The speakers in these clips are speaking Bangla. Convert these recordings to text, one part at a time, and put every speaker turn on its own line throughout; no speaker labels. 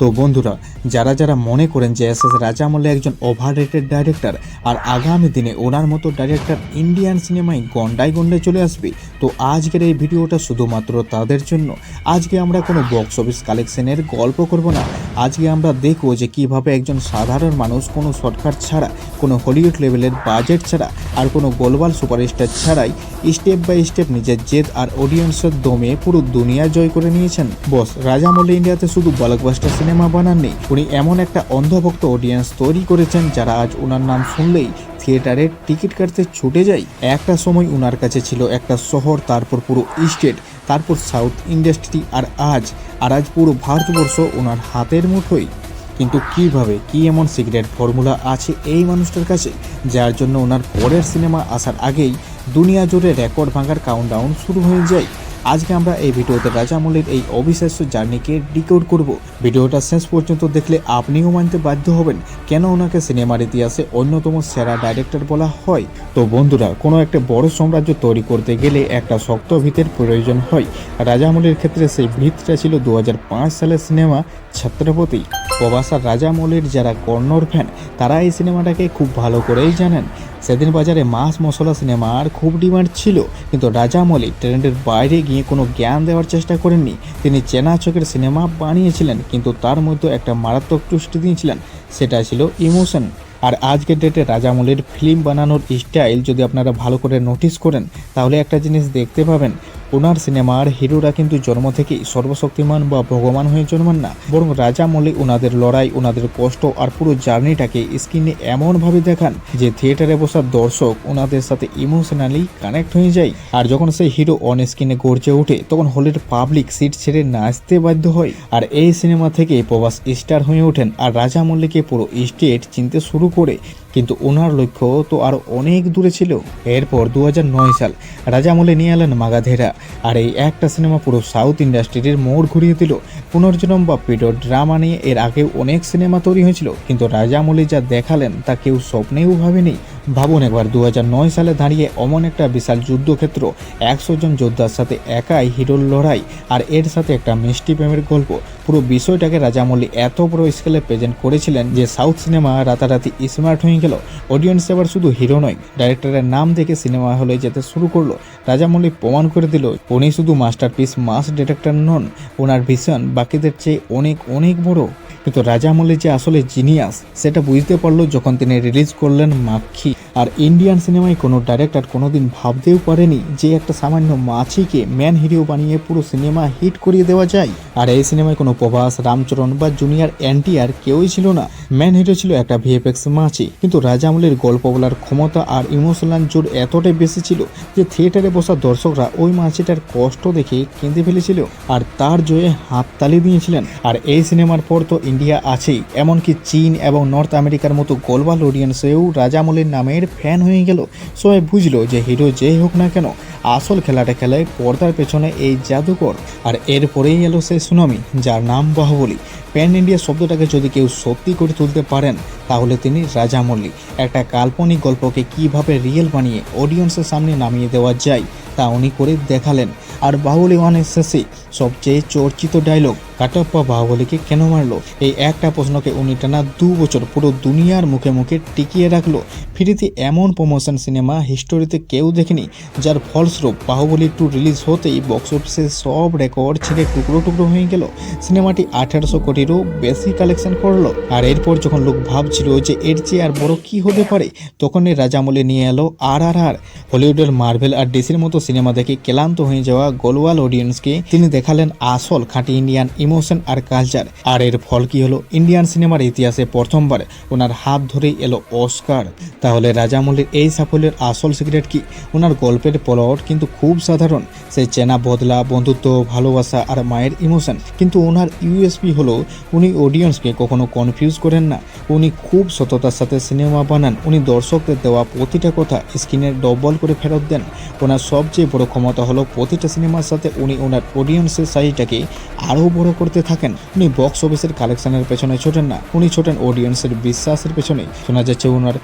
তো বন্ধুরা, যারা যারা মনে করেন যে এস এস রাজামৌলি একজন ওভাররেটেড ডাইরেক্টর আর আগামী দিনে ওনার মতো ডাইরেক্টর ইন্ডিয়ান সিনেমায় গন্ডায় গন্ডায় চলে আসবে, তো আজকের এই ভিডিওটা শুধুমাত্র তাদের জন্য। আজকে আমরা কোনো বক্স অফিস কালেকশনের গল্প করব না, আজকে আমরা দেখব যে কিভাবে একজন সাধারণ মানুষ কোনো শর্টকাট ছাড়া, কোনো হলিউড লেভেলের বাজেট ছাড়া আর কোনো গ্লোবাল সুপারস্টার ছাড়াই স্টেপ বাই স্টেপ নিজের জেদ আর অডিয়েন্সের দমে পুরো দুনিয়া জয় করে নিয়েছেন। বস রাজামৌলি ইন্ডিয়াতে শুধু ব্লকবাস্টার সিনেমা বানাননি, উনি এমন একটা অন্ধভক্ত অডিয়েন্স তৈরি করেছেন যারা আজ ওনার নাম শুনলেই থিয়েটারে টিকিট কাটতে ছুটে যায়। একটা সময় ওনার কাছে ছিল একটা শহর, তারপর পুরো স্টেট, তারপর সাউথ ইন্ডাস্ট্রি, আর আজ পুরো ভারতবর্ষ ওনার হাতের মুঠোয়। কিন্তু কিভাবে, কি এমন সিক্রেট ফর্মুলা আছে এই মানুষটার কাছে যার জন্য ওনার পরের সিনেমা আসার আগেই দুনিয়া জুড়ে রেকর্ড ভাঙার কাউন্টডাউন শুরু হয়ে যায়? আজকে আমরা এই ভিডিওতে রাজামৌলির এই অবিশ্বাস্য জার্নিকে ডিকোড করব। ভিডিওটা শেষ পর্যন্ত দেখলে আপনিও মানতে বাধ্য হবেন কেন ওনাকে সিনেমার ইতিহাসে অন্যতম সেরা ডাইরেক্টর বলা হয়। তো বন্ধুরা, কোনো একটা বড় সাম্রাজ্য তৈরি করতে গেলে একটা শক্ত ভিতের প্রয়োজন হয়। রাজামৌলির ক্ষেত্রে সেই ভিতটা ছিল 2005 সালের সিনেমা ছত্রপতি। প্রবাসার রাজামৌলির যারা কর্ণর ফ্যান তারা এই সিনেমাটাকে খুব ভালো করেই জানেন। সেদিন বাজারে মাস মশলা সিনেমার খুব ডিমান্ড ছিল, কিন্তু রাজামৌলি ট্রেন্ডের বাইরে গিয়ে কোনো জ্ঞান দেওয়ার চেষ্টা করেননি। তিনি চেনা চোখের সিনেমা বানিয়েছিলেন, কিন্তু তার মধ্যে একটা মারাত্মক টুইস্ট দিয়েছিলেন, সেটা ছিল ইমোশন। আর আজকের ডেটে রাজামৌলির ফিল্ম বানানোর স্টাইল যদি আপনারা ভালো করে নোটিস করেন, তাহলে একটা জিনিস দেখতে পাবেন, ওনার সিনেমার হিরোরা কিন্তু জন্ম থেকেই সর্বশক্তিমান বা ভগবান হয়ে জন্মান না, বরং রাজামৌলি ওনাদের লড়াই, ওনাদের কষ্ট আর পুরো জার্নিটাকে স্ক্রিনে এমনভাবে দেখান যে থিয়েটারে বসা দর্শক ওনাদের সাথে ইমোশনালি কানেক্ট হয়ে যায়। আর যখন সেই হিরো অন স্ক্রিনে গর্জে ওঠে, তখন হলের পাবলিক সিট ছেড়ে নাচতে বাধ্য হয়। আর এই সিনেমা থেকে প্রবাস স্টার হয়ে ওঠেন আর রাজামৌলিকে পুরো স্টেট চিনতে শুরু করে। কিন্তু ওনার লক্ষ্য তো আরও অনেক দূরে ছিল। এরপর 2009 সাল রাজামৌলি নিয়ে এলেন মাগাধেরা, আর এই একটা সিনেমা পুরো সাউথ ইন্ডাস্ট্রির মোড় ঘুরিয়ে দিল। পুনর্জন্ম বা পিরিয়ড ড্রামা নিয়ে এর আগেও অনেক সিনেমা তৈরি হয়েছিল, কিন্তু রাজামৌলি যা দেখালেন তা কেউ স্বপ্নেও ভাবেনি। ভাবুন একবার, 2009 সালে দাঁড়িয়ে অমন একটা বিশাল যুদ্ধক্ষেত্র, 100 জন যোদ্ধার সাথে একাই হিরোর লড়াই, আর এর সাথে একটা মিষ্টি প্রেমের গল্প। পুরো বিষয়টাকে রাজামৌলি এত বড় স্কেলে প্রেজেন্ট করেছিলেন যে সাউথ সিনেমা রাতারাতি স্মার্ট হয়ে গেল। অডিয়েন্স এবার শুধু হিরো নয়, ডাইরেক্টরের নাম দেখে সিনেমা হলে যেতে শুরু করলো। রাজামৌলি প্রমাণ করে দিল উনি শুধু মাস্টারপিস মাস ডিরেক্টর নন, ওনার ভিশন বাকিদের চেয়ে অনেক অনেক বড়। কিন্তু রাজামৌলি যে আসলে জিনিয়াস সেটা বুঝতে পারলো যখন তিনি রিলিজ করলেন মাক্ষী। আর ইন্ডিয়ান সিনেমায় কোনো ডাইরেক্টর কোনোদিন ভাবতেও পারেনি যে একটা সামান্য মাছিকে ম্যান হিরো বানিয়ে পুরো সিনেমা হিট করিয়ে দেওয়া যায়। আর এই সিনেমায় কোনো প্রভাস, রামচরণ বা জুনিয়র এনটিআর কেউই ছিল না, ম্যান হিরো ছিল একটা ভিএফএক্স মাছি। কিন্তু রাজামৌলির গল্প বলার ক্ষমতা আর ইমোশনাল জোর এতটাই বেশি ছিল যে থিয়েটারে বসা দর্শকরা ওই মাছিটার কষ্ট দেখে কেঁদে ফেলেছিল আর তার জয়ে হাততালি দিয়েছিলেন। আর এই সিনেমার পর তো ইন্ডিয়া আছেই, এমনকি চীন এবং নর্থ আমেরিকার মতো গ্লোবাল অডিয়েন্সেও রাজামৌলির নামের ফ্যান হয়ে গেল। সবাই বুঝলো যে হিরো যেই হোক না কেন, আসল খেলাটা খেলায় পর্দার পেছনে এই জাদুকর। আর এরপরেই এলো সেই সুনামি যার নাম বাহুবলী। প্যান ইন্ডিয়া শব্দটাকে যদি কেউ সত্যি করে তুলতে পারেন, তাহলে তিনি রাজামৌলি। একটা কাল্পনিক গল্পকে কিভাবে রিয়েল বানিয়ে অডিয়েন্সের সামনে নামিয়ে দেওয়া যায় তা উনি করে দেখালেন। আর বাহুবলী 1 শেষে সবচেয়ে চর্চিত ডায়লগ, কাটাপ্পা বাহুবলীকে কেন মারলো, এই একটা প্রশ্নকে উনি টানা 2 বছর পুরো দুনিয়ার মুখে মুখে টিকিয়ে রাখলো। ফ্রিতে এমন প্রমোশন সিনেমা হিস্টোরিতে কেউ দেখেনি, যার ফলস্বরূপ বাহুবলী 2 রিলিজ হতেই বক্স অফিসে সব রেকর্ড ছেড়ে টুকরো টুকরো হয়ে গেল। সিনেমাটি 1800 কোটিরও বেশি কালেকশন করলো। আর এরপর যখন লোক ভাবছিল যে এর চেয়ে আর বড় কি হতে পারে, তখনই রাজামৌলি নিয়ে এলো RRR। হলিউডের মার্ভেল আর ডিসির মতো সিনেমা দেখে ক্লান্ত হয়ে যাওয়া গ্লোবাল অডিয়েন্সকে তিনি দেখালেন আসল খাঁটি ইন্ডিয়ান ইমোশন আর কালচার। আর এর ফল কি হলো, ইন্ডিয়ান সিনেমার ইতিহাসে প্রথমবার ওনার হাত ধরেই এলো অস্কার। তাহলে রাজামৌলির এই সাফল্যের আসল সিক্রেট কি? ওনার গল্পের প্লট কিন্তু খুব সাধারণ, সেই চেনা বদলা, বন্ধুত্ব, ভালোবাসা আর মায়ের ইমোশন। কিন্তু ওনার ইউএসপি হলো উনি অডিয়েন্সকে কখনো কনফিউজ করেন না, উনি খুব সততার সাথে সিনেমা বানান। উনি দর্শকদের দেওয়া প্রতিটা কথা স্ক্রিনে ডবল করে ফেরত দেন। ওনার সবচেয়ে বড় ক্ষমতা হলো প্রতিটা সিনেমার সাথে উনি ওনার অডিয়েন্সের সাইজটাকে আরও বড় করতে থাকেন। উনি বক্স অফিসের কালেকশনের পেছনে ছোটেন না, উনি ছোটেন অডিয়েন্সের বিশ্বাসের পেছনে। শোনা যাচ্ছে ওনার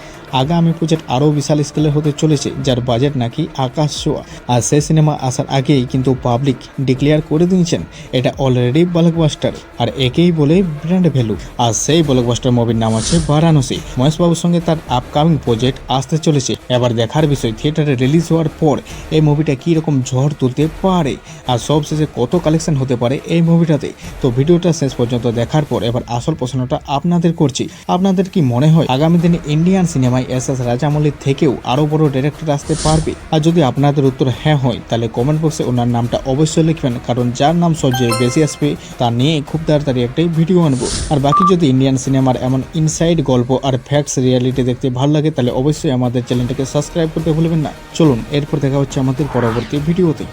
আগামী প্রজেক্ট আরও বিশাল স্কেলের হতে চলেছে, যার বাজেট নাকি আকাশ ছোঁয়া। আর সেই সিনেমা আসার আগেই কিন্তু পাবলিক ডিক্লেয়ার করে দিয়েছেন এটা অলরেডি ব্লকবাস্টার আর একেই বলে ব্র্যান্ড ভ্যালু। আর সেই ব্লকবাস্টার মুভির নাম আছে বারাণসী। মহেশবাবুর সঙ্গে তার আপকামিং প্রজেক্ট আসতে চলেছে। এবার দেখার বিষয় থিয়েটারে রিলিজ হওয়ার পর এই মুভিটা কী রকম ঝড় তুলতে পারে আর সবশেষে কত কালেকশন হতে পারে এই মুভিটাতে। তো ভিডিওটা শেষ পর্যন্ত দেখার পর এবার আসল প্রশ্নটা আপনাদের করছি, আপনাদের কি মনে হয় আগামী দিনে ইন্ডিয়ান সিনেমায় এস রাজামৌলির থেকেও আরও বড় ডাইরেক্টর আসতে পারবে? আর যদি আপনাদের উত্তর হ্যাঁ হয় তাহলে কমেন্ট বক্সে ওনার নামটা অবশ্যই লিখবেন, কারণ যার নাম সবচেয়ে বেশি আসবে তা নিয়ে খুব তাড়াতাড়ি একটাই ভিডিও আনবো। আর বাকি যদি ইন্ডিয়ান সিনেমার এমন ইনসাইড গল্প আর ফ্যাক্টস রিয়ালিটি দেখতে ভালো লাগে তাহলে অবশ্যই আমাদের চ্যানেলটাকে সাবস্ক্রাইব করতে ভুলবেন না। চলুন এরপর দেখা হচ্ছে আমাদের পরবর্তী ভিডিওতে।